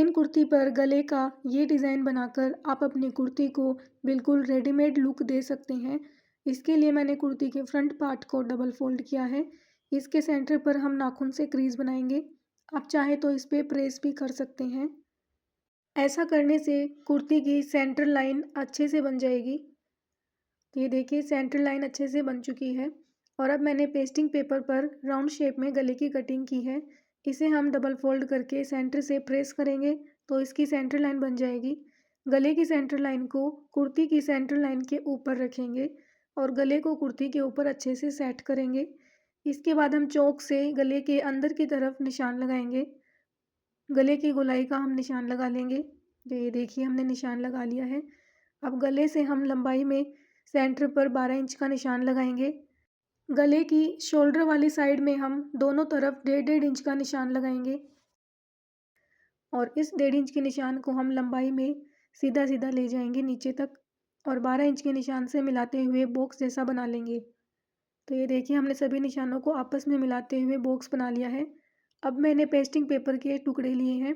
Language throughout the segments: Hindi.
प्लेन कुर्ती पर गले का ये डिज़ाइन बनाकर आप अपनी कुर्ती को बिल्कुल रेडीमेड लुक दे सकते हैं। इसके लिए मैंने कुर्ती के फ्रंट पार्ट को डबल फोल्ड किया है। इसके सेंटर पर हम नाखून से क्रीज बनाएंगे। आप चाहे तो इस पे प्रेस भी कर सकते हैं। ऐसा करने से कुर्ती की सेंटर लाइन अच्छे से बन जाएगी। तो ये देखिए सेंटर लाइन अच्छे से बन चुकी है। और अब मैंने पेस्टिंग पेपर पर राउंड शेप में गले की कटिंग की है। इसे हम डबल फोल्ड करके सेंटर से प्रेस करेंगे तो इसकी सेंटर लाइन बन जाएगी। गले की सेंटर लाइन को कुर्ती की सेंटर लाइन के ऊपर रखेंगे और गले को कुर्ती के ऊपर अच्छे से सेट करेंगे। इसके बाद हम चौक से गले के अंदर की तरफ निशान लगाएंगे। गले की गोलाई का हम निशान लगा लेंगे। तो ये देखिए हमने निशान लगा लिया है। अब गले से हम लंबाई में सेंटर पर 12 इंच का निशान लगाएंगे। गले की शोल्डर वाली साइड में हम दोनों तरफ 1.5 इंच का निशान लगाएंगे और इस 1.5 इंच के निशान को हम लंबाई में सीधा सीधा ले जाएंगे नीचे तक और 12 इंच के निशान से मिलाते हुए बॉक्स जैसा बना लेंगे। तो ये देखिए हमने सभी निशानों को आपस में मिलाते हुए बॉक्स बना लिया है। अब मैंने पेस्टिंग पेपर के टुकड़े लिए हैं।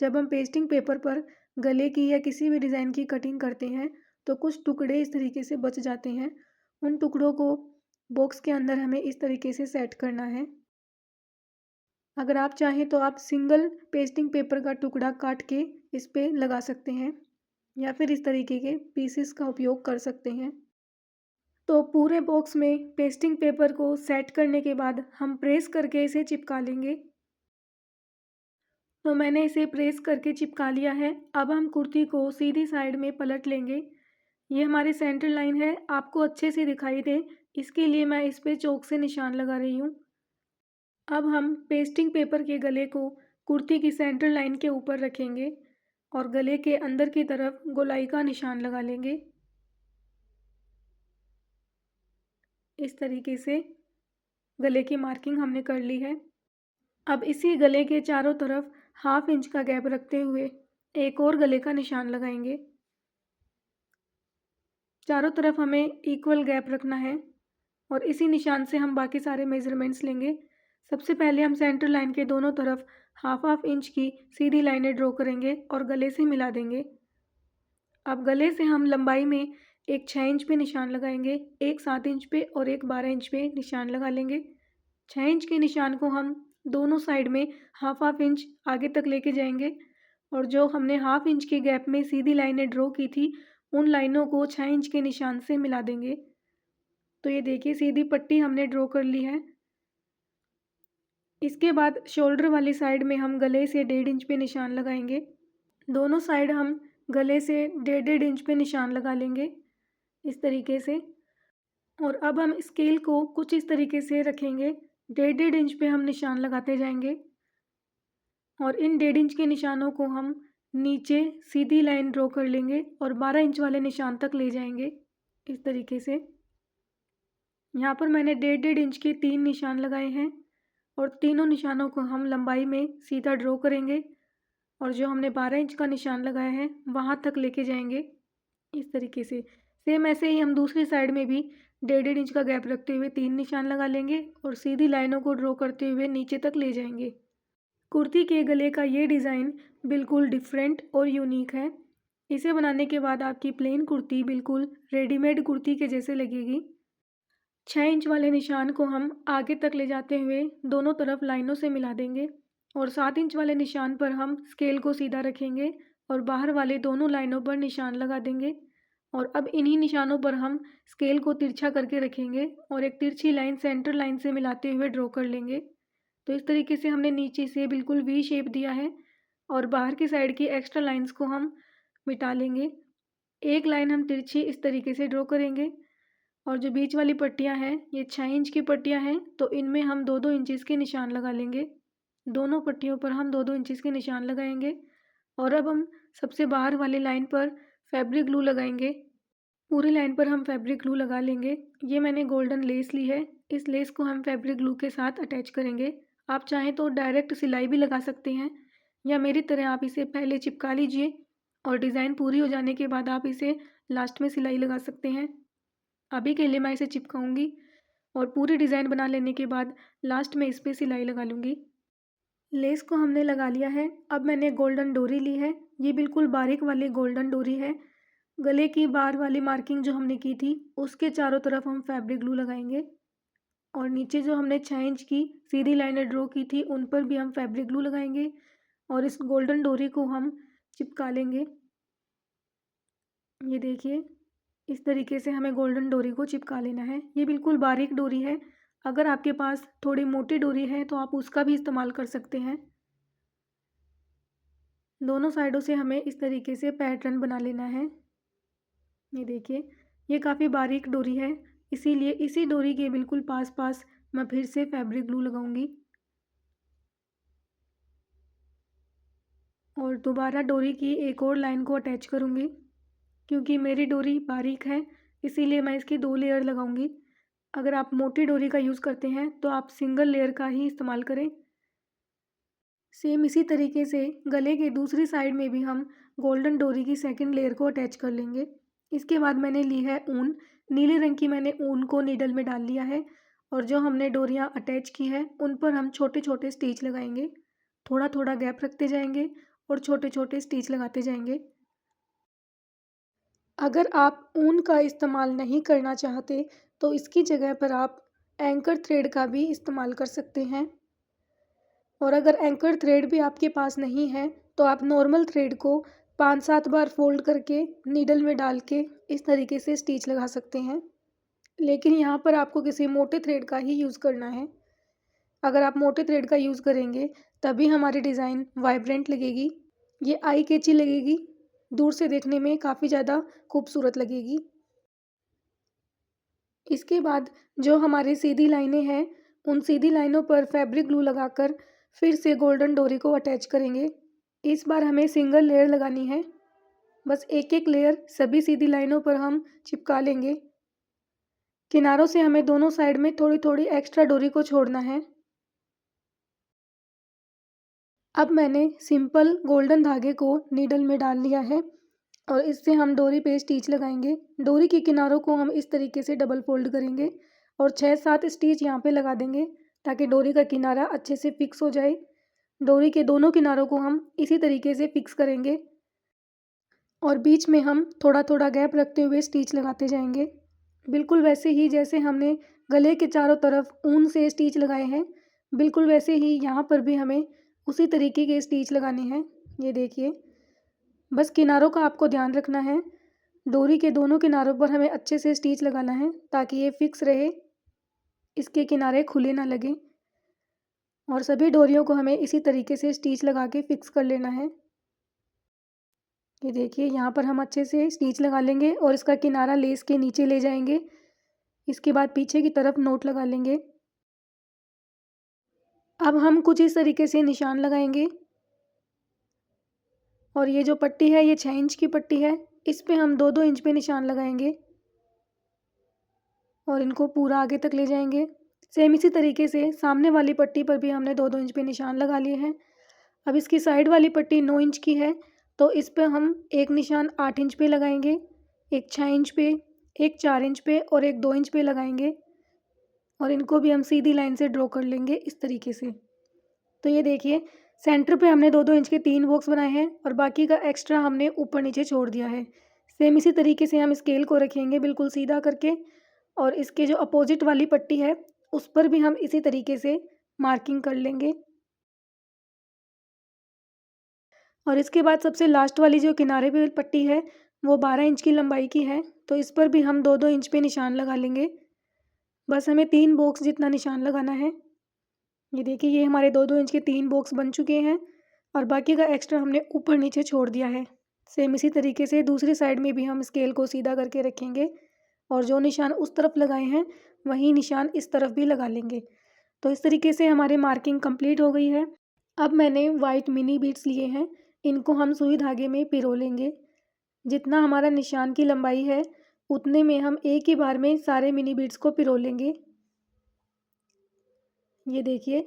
जब हम पेस्टिंग पेपर पर गले की या किसी भी डिज़ाइन की कटिंग करते हैं तो कुछ टुकड़े इस तरीके से बच जाते हैं। उन टुकड़ों को बॉक्स के अंदर हमें इस तरीके से सेट करना है। अगर आप चाहें तो आप सिंगल पेस्टिंग पेपर का टुकड़ा काट के इस पे लगा सकते हैं या फिर इस तरीके के पीसेस का उपयोग कर सकते हैं। तो पूरे बॉक्स में पेस्टिंग पेपर को सेट करने के बाद हम प्रेस करके इसे चिपका लेंगे। तो मैंने इसे प्रेस करके चिपका लिया है। अब हम कुर्ती को सीधी साइड में पलट लेंगे। ये हमारी सेंटर लाइन है, आपको अच्छे से दिखाई दे इसके लिए मैं इस पे चौक से निशान लगा रही हूँ। अब हम पेस्टिंग पेपर के गले को कुर्ती की सेंटर लाइन के ऊपर रखेंगे और गले के अंदर की तरफ गोलाई का निशान लगा लेंगे। इस तरीके से गले की मार्किंग हमने कर ली है। अब इसी गले के चारों तरफ 1/2 इंच का गैप रखते हुए एक और गले का निशान लगाएंगे। चारों तरफ हमें इक्वल गैप रखना है और इसी निशान से हम बाकी सारे मेजरमेंट्स लेंगे। सबसे पहले हम सेंटर लाइन के दोनों तरफ 1/2 इंच की सीधी लाइनें ड्रॉ करेंगे और गले से मिला देंगे। अब गले से हम लंबाई में एक 6 इंच पे निशान लगाएंगे, एक 7 इंच पे और एक 12 इंच पे निशान लगा लेंगे। 6 इंच के निशान को हम दोनों साइड में 1/2 इंच आगे तक लेके जाएंगे और जो हमने 1/2 इंच के गैप में सीधी लाइनें ड्रॉ की थी उन लाइनों को 6 इंच के निशान से मिला देंगे। तो ये देखिए सीधी पट्टी हमने ड्रॉ कर ली है। इसके बाद शोल्डर वाली साइड में हम गले से 1.5 इंच पे निशान लगाएंगे। दोनों साइड हम गले से 1.5 इंच पे निशान लगा लेंगे इस तरीके से। और अब हम स्केल को कुछ इस तरीके से रखेंगे, 1.5 इंच पे हम निशान लगाते जाएंगे और इन 1.5 इंच के निशानों को हम नीचे सीधी लाइन ड्रॉ कर लेंगे और 12 इंच वाले निशान तक ले जाएंगे इस तरीके से। यहाँ पर मैंने 1.5 इंच के 3 निशान लगाए हैं और तीनों निशानों को हम लंबाई में सीधा ड्रॉ करेंगे और जो हमने 12 इंच का निशान लगाया है वहाँ तक लेके जाएंगे इस तरीके से। सेम ऐसे ही हम दूसरी साइड में भी 1.5 इंच का गैप रखते हुए 3 निशान लगा लेंगे और सीधी लाइनों को ड्रॉ करते हुए नीचे तक ले जाएंगे। कुर्ती के गले का ये डिज़ाइन बिल्कुल डिफरेंट और यूनिक है। इसे बनाने के बाद आपकी प्लेन कुर्ती बिल्कुल रेडीमेड कुर्ती के जैसे लगेगी। 6 इंच वाले निशान को हम आगे तक ले जाते हुए दोनों तरफ लाइनों से मिला देंगे और 7 इंच वाले निशान पर हम स्केल को सीधा रखेंगे और बाहर वाले दोनों लाइनों पर निशान लगा देंगे। और अब इन्हीं निशानों पर हम स्केल को तिरछा करके रखेंगे और एक तिरछी लाइन सेंटर लाइन से मिलाते हुए ड्रॉ कर लेंगे। तो इस तरीके से हमने नीचे से बिल्कुल वी शेप दिया है और बाहर की साइड की एक्स्ट्रा लाइंस को हम मिटा लेंगे। एक लाइन हम तिरछी इस तरीके से ड्रॉ करेंगे और जो बीच वाली पट्टियां हैं ये 6 इंच की पट्टियां हैं तो इनमें हम 2-2 इंचेस के निशान लगा लेंगे। दोनों पट्टियों पर हम 2-2 इंचेस के निशान लगाएंगे और अब हम सबसे बाहर वाली लाइन पर फैब्रिक ग्लू लगाएंगे। पूरी लाइन पर हम फैब्रिक ग्लू लगा लेंगे। ये मैंने गोल्डन लेस ली है, इस लेस को हम फैब्रिक ग्लू के साथ अटैच करेंगे। आप चाहें तो डायरेक्ट सिलाई भी लगा सकते हैं या मेरी तरह आप इसे पहले चिपका लीजिए और डिज़ाइन पूरी हो जाने के बाद आप इसे लास्ट में सिलाई लगा सकते हैं। अभी के लिए मैं इसे चिपकाऊंगी और पूरी डिज़ाइन बना लेने के बाद लास्ट में इस पर सिलाई लगा लूँगी। लेस को हमने लगा लिया है। अब मैंने गोल्डन डोरी ली है, ये बिल्कुल बारीक वाली गोल्डन डोरी है। गले की बार वाली मार्किंग जो हमने की थी उसके चारों तरफ हम फैब्रिक ग्लू लगाएंगे और नीचे जो हमने 6 इंच की सीधी लाइनें ड्रॉ की थी उन पर भी हम फैब्रिक ग्लू लगाएंगे और इस गोल्डन डोरी को हम चिपका लेंगे। ये देखिए, इस तरीके से हमें गोल्डन डोरी को चिपका लेना है। ये बिल्कुल बारीक डोरी है, अगर आपके पास थोड़ी मोटी डोरी है तो आप उसका भी इस्तेमाल कर सकते हैं। दोनों साइडों से हमें इस तरीके से पैटर्न बना लेना है। ये देखिए, ये काफ़ी बारीक डोरी है, इसीलिए इसी डोरी के बिल्कुल पास पास मैं फिर से फैब्रिक ग्लू लगाऊंगी और दोबारा डोरी की एक और लाइन को अटैच करूंगी। क्योंकि मेरी डोरी बारीक है इसीलिए मैं इसकी 2 लेयर लगाऊंगी। अगर आप मोटी डोरी का यूज़ करते हैं तो आप सिंगल लेयर का ही इस्तेमाल करें। सेम इसी तरीके से गले के दूसरी साइड में भी हम गोल्डन डोरी की सेकंड लेयर को अटैच कर लेंगे। इसके बाद मैंने ली है ऊन, नीले रंग की मैंने ऊन को नीडल में डाल लिया है और जो हमने डोरियां अटैच की है उन पर हम छोटे छोटे स्टिच लगाएंगे। थोड़ा थोड़ा गैप रखते जाएंगे और छोटे छोटे स्टिच लगाते जाएंगे। अगर आप ऊन का इस्तेमाल नहीं करना चाहते तो इसकी जगह पर आप एंकर थ्रेड का भी इस्तेमाल कर सकते हैं और अगर एंकर थ्रेड भी आपके पास नहीं है तो आप नॉर्मल थ्रेड को 5-7 बार फोल्ड करके नीडल में डाल के इस तरीके से स्टिच लगा सकते हैं। लेकिन यहाँ पर आपको किसी मोटे थ्रेड का ही यूज़ करना है। अगर आप मोटे थ्रेड का यूज़ करेंगे तभी हमारी डिज़ाइन वाइब्रेंट लगेगी, ये आई कैची लगेगी, दूर से देखने में काफ़ी ज़्यादा खूबसूरत लगेगी। इसके बाद जो हमारी सीधी लाइनें हैं उन सीधी लाइनों पर फैब्रिक ग्लू लगाकर फिर से गोल्डन डोरी को अटैच करेंगे। इस बार हमें सिंगल लेयर लगानी है, बस एक एक लेयर सभी सीधी लाइनों पर हम चिपका लेंगे। किनारों से हमें दोनों साइड में थोड़ी थोड़ी एक्स्ट्रा डोरी को छोड़ना है। अब मैंने सिंपल गोल्डन धागे को नीडल में डाल लिया है और इससे हम डोरी पे स्टिच लगाएंगे। डोरी के किनारों को हम इस तरीके से डबल फोल्ड करेंगे और 6-7 स्टिच यहाँ पे लगा देंगे ताकि डोरी का किनारा अच्छे से फिक्स हो जाए। डोरी के दोनों किनारों को हम इसी तरीके से फिक्स करेंगे और बीच में हम थोड़ा थोड़ा गैप रखते हुए स्टिच लगाते जाएंगे, बिल्कुल वैसे ही जैसे हमने गले के चारों तरफ ऊन से स्टिच लगाए हैं, बिल्कुल वैसे ही यहाँ पर भी हमें उसी तरीके के स्टिच लगाने हैं। ये देखिए, बस किनारों का आपको ध्यान रखना है। डोरी के दोनों किनारों पर हमें अच्छे से स्टिच लगाना है ताकि ये फिक्स रहे, इसके किनारे खुले ना लगें और सभी डोरियों को हमें इसी तरीके से स्टिच लगा के फिक्स कर लेना है। ये देखिए, यहाँ पर हम अच्छे से स्टिच लगा लेंगे और इसका किनारा लेस के नीचे ले जाएंगे। इसके बाद पीछे की तरफ नोट लगा लेंगे। अब हम कुछ इस तरीके से निशान लगाएंगे और ये जो पट्टी है ये 6 इंच की पट्टी है, इस पे हम 2-2 इंच पे निशान लगाएंगे और इनको पूरा आगे तक ले जाएंगे। सेम इसी तरीके से सामने वाली पट्टी पर भी हमने 2-2 इंच पे निशान लगा लिए हैं। अब इसकी साइड वाली पट्टी 9 इंच की है तो इस पे हम एक निशान 8 इंच पे लगाएंगे, एक 6 इंच पे, एक 4 इंच पे और एक 2 इंच पे लगाएंगे और इनको भी हम सीधी लाइन से ड्रॉ कर लेंगे इस तरीके से। तो ये देखिए, सेंटर पे हमने 2-2 इंच के 3 बॉक्स बनाए हैं और बाकी का एक्स्ट्रा हमने ऊपर नीचे छोड़ दिया है। सेम इसी तरीके से हम स्केल को रखेंगे बिल्कुल सीधा करके और इसके जो अपोजिट वाली पट्टी है उस पर भी हम इसी तरीके से मार्किंग कर लेंगे। और इसके बाद सबसे लास्ट वाली जो किनारे पे पट्टी है वो 12 इंच की लंबाई की है तो इस पर भी हम 2-2 इंच पे निशान लगा लेंगे। बस हमें 3 बॉक्स जितना निशान लगाना है। ये देखिए, ये हमारे 2-2 इंच के 3 बॉक्स बन चुके हैं और बाकी का एक्स्ट्रा हमने ऊपर नीचे छोड़ दिया है। सेम इसी तरीके से दूसरी साइड में भी हम स्केल को सीधा करके रखेंगे और जो निशान उस तरफ लगाए हैं वही निशान इस तरफ भी लगा लेंगे। तो इस तरीके से हमारी मार्किंग कंप्लीट हो गई है। अब मैंने वाइट मिनी बीड्स लिए हैं, इनको हम सुई धागे में पिरो लेंगे। जितना हमारा निशान की लंबाई है उतने में हम एक ही बार में सारे मिनी बीड्स को पिरो लेंगे। ये देखिए,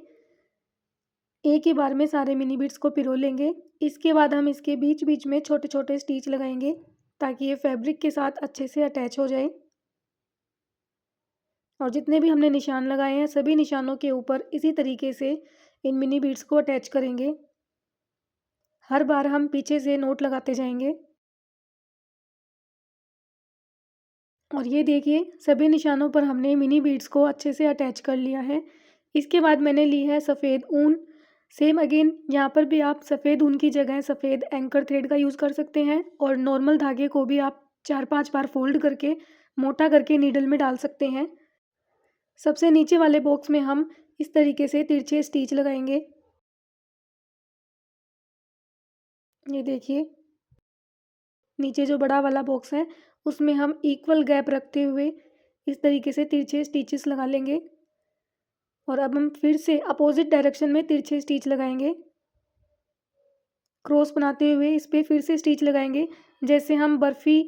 एक ही बार में सारे मिनी बीड्स को पिरो लेंगे। इसके बाद हम इसके बीच बीच में छोटे छोटे स्टिच लगाएंगे ताकि ये फैब्रिक के साथ अच्छे से अटैच हो जाए। और जितने भी हमने निशान लगाए हैं सभी निशानों के ऊपर इसी तरीके से इन मिनी बीड्स को अटैच करेंगे। हर बार हम पीछे से नोट लगाते जाएंगे। और ये देखिए सभी निशानों पर हमने मिनी बीड्स को अच्छे से अटैच कर लिया है। इसके बाद मैंने ली है सफ़ेद ऊन। सेम अगेन यहाँ पर भी आप सफ़ेद ऊन की जगह सफ़ेद एंकर थ्रेड का यूज़ कर सकते हैं और नॉर्मल धागे को भी आप 4-5 बार फोल्ड करके मोटा करके नीडल में डाल सकते हैं। सबसे नीचे वाले बॉक्स में हम इस तरीके से तिरछे स्टिच लगाएंगे। ये देखिए नीचे जो बड़ा वाला बॉक्स है उसमें हम इक्वल गैप रखते हुए इस तरीके से तिरछे स्टिचेस लगा लेंगे। और अब हम फिर से अपोजिट डायरेक्शन में तिरछे स्टिच लगाएंगे। क्रॉस बनाते हुए इस पर फिर से स्टिच लगाएंगे। जैसे हम बर्फ़ी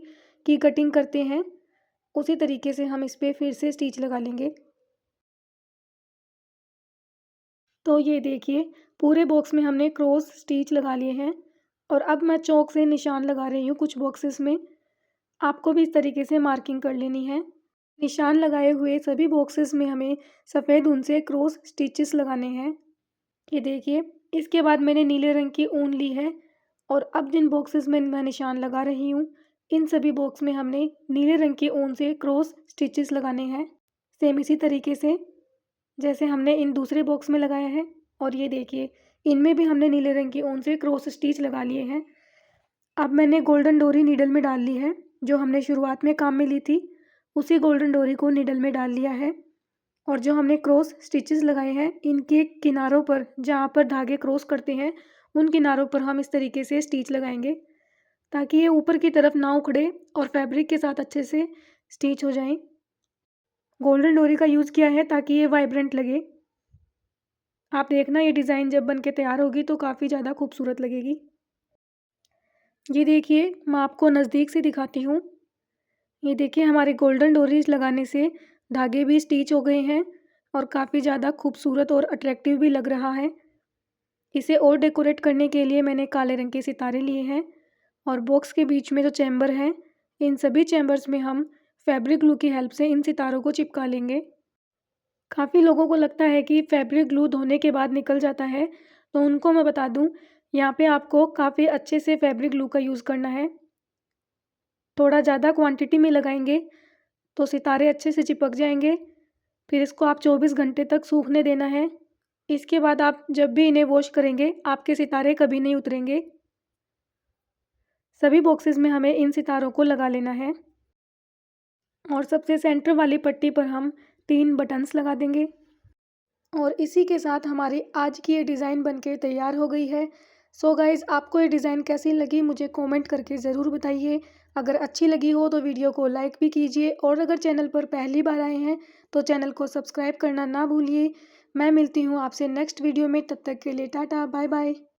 की कटिंग करते हैं उसी तरीके से हम इस पर फिर से स्टिच लगा लेंगे। तो ये देखिए पूरे बॉक्स में हमने क्रॉस स्टिच लगा लिए हैं। और अब मैं चौक से निशान लगा रही हूँ कुछ बॉक्सेस में। आपको भी इस तरीके से मार्किंग कर लेनी है। निशान लगाए हुए सभी बॉक्सेस में हमें सफ़ेद ऊन से क्रॉस स्टिचेस लगाने हैं। ये देखिए इसके बाद मैंने नीले रंग की ऊन ली है और अब जिन बॉक्सेस में मैं निशान लगा रही हूँ इन सभी बॉक्स में हमने नीले रंग की ऊन से क्रॉस स्टिचेस लगाने हैं। सेम इसी तरीके से जैसे हमने इन दूसरे बॉक्स में लगाया है। और ये देखिए इनमें भी हमने नीले रंग की ऊन से क्रॉस स्टिच लगा लिए हैं। अब मैंने गोल्डन डोरी नीडल में डाल ली है। जो हमने शुरुआत में काम में ली थी उसी गोल्डन डोरी को नीडल में डाल लिया है। और जो हमने क्रॉस स्टिचेस लगाए हैं इनके किनारों पर जहाँ पर धागे क्रॉस करते हैं उन किनारों पर हम इस तरीके से स्टिच लगाएंगे ताकि ये ऊपर की तरफ ना उखड़े और फैब्रिक के साथ अच्छे से स्टिच हो जाएं। गोल्डन डोरी का यूज़ किया है ताकि ये वाइब्रेंट लगे। आप देखना ये डिज़ाइन जब बन के तैयार होगी तो काफ़ी ज़्यादा खूबसूरत लगेगी। ये देखिए मैं आपको नज़दीक से दिखाती हूँ। ये देखिए हमारे गोल्डन डोरीज लगाने से धागे भी स्टिच हो गए हैं और काफ़ी ज़्यादा खूबसूरत और अट्रैक्टिव भी लग रहा है। इसे और डेकोरेट करने के लिए मैंने काले रंग के सितारे लिए हैं और बॉक्स के बीच में जो चैम्बर हैं इन सभी चैम्बर्स में हम फैब्रिक ग्लू की हेल्प से इन सितारों को चिपका लेंगे। काफ़ी लोगों को लगता है कि फैब्रिक ग्लू धोने के बाद निकल जाता है, तो उनको मैं बता दूं यहाँ पे आपको काफ़ी अच्छे से फैब्रिक ग्लू का यूज़ करना है। थोड़ा ज़्यादा क्वांटिटी में लगाएंगे तो सितारे अच्छे से चिपक जाएंगे। फिर इसको आप 24 घंटे तक सूखने देना है। इसके बाद आप जब भी इन्हें वॉश करेंगे आपके सितारे कभी नहीं उतरेंगे। सभी बॉक्सेस में हमें इन सितारों को लगा लेना है और सबसे सेंटर वाली पट्टी पर हम 3 बटन्स लगा देंगे। और इसी के साथ हमारी आज की ये डिज़ाइन बनके तैयार हो गई है। सो गाइज़ आपको ये डिज़ाइन कैसी लगी मुझे कमेंट करके ज़रूर बताइए। अगर अच्छी लगी हो तो वीडियो को लाइक भी कीजिए और अगर चैनल पर पहली बार आए हैं तो चैनल को सब्सक्राइब करना ना भूलिए। मैं मिलती हूँ आपसे नेक्स्ट वीडियो में, तब तक के लिए टाटा बाय बाय।